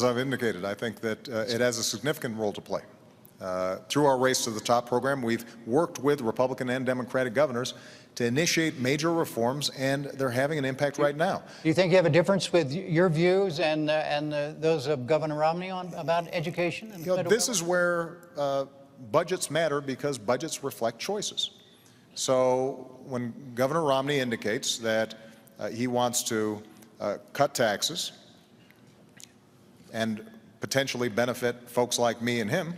As I've indicated, I think that it has a significant role to play. Through our Race to the Top program, we've worked with Republican and Democratic governors to initiate major reforms, and they're having an impact right now. Do you think you have a difference with your views and those of Governor Romney about education? And this is where budgets matter, because budgets reflect choices. So when Governor Romney indicates that he wants to cut taxes and potentially benefit folks like me and him,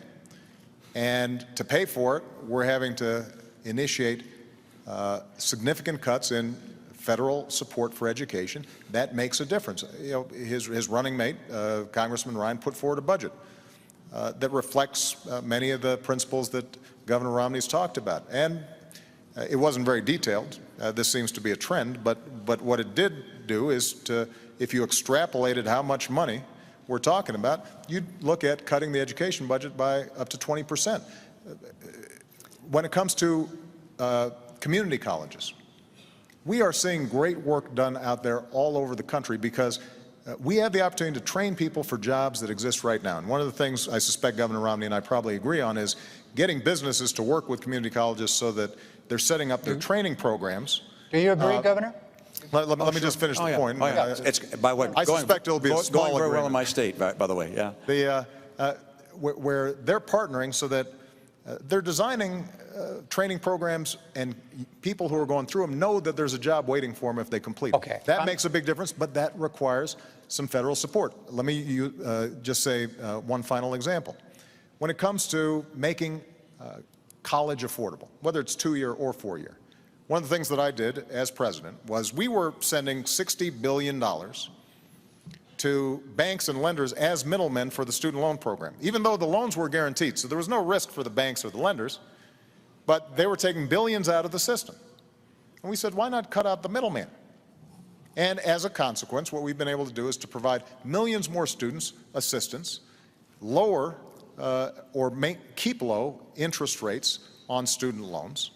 and to pay for it, we're having to initiate significant cuts in federal support for education. That makes a difference. You know, his running mate, Congressman Ryan, put forward a budget that reflects many of the principles that Governor Romney's talked about. And it wasn't very detailed. This seems to be a trend, but what it did do is to, if you extrapolated how much money we're talking about, you'd look at cutting the education budget by up to 20%. When it comes to community colleges, we are seeing great work done out there all over the country, because we have the opportunity to train people for jobs that exist right now. And one of the things I suspect Governor Romney and I probably agree on is getting businesses to work with community colleges so that they're setting up their training programs. Do you agree, Governor? Let me just finish the point. It's by what I suspect it'll be a small going very well in agreement. my state, by the way. Yeah. Where they're partnering so that they're designing training programs, and people who are going through them know that there's a job waiting for them if they complete it. Okay. That makes a big difference, but that requires some federal support. Let me just say one final example. When it comes to making college affordable, whether it's 2-year or 4-year, one of the things that I did as president was we were sending $60 billion to banks and lenders as middlemen for the student loan program, even though the loans were guaranteed. So there was no risk for the banks or the lenders, but they were taking billions out of the system. And we said, why not cut out the middleman? And as a consequence, what we've been able to do is to provide millions more students assistance, lower or keep low interest rates on student loans.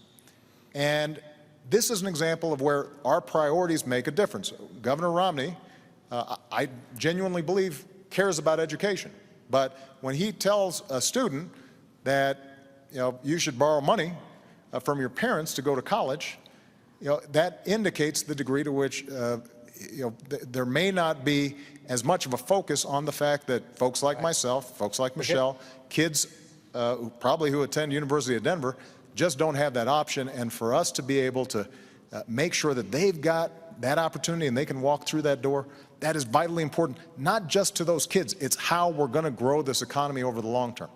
And this is an example of where our priorities make a difference. Governor Romney, I genuinely believe, cares about education. But when he tells a student that, you should borrow money from your parents to go to college, that indicates the degree to which, there may not be as much of a focus on the fact that folks like myself, folks like Michelle, kids who attend University of Denver, just don't have that option. And for us to be able to make sure that they've got that opportunity and they can walk through that door, that is vitally important, not just to those kids. It's how we're going to grow this economy over the long term.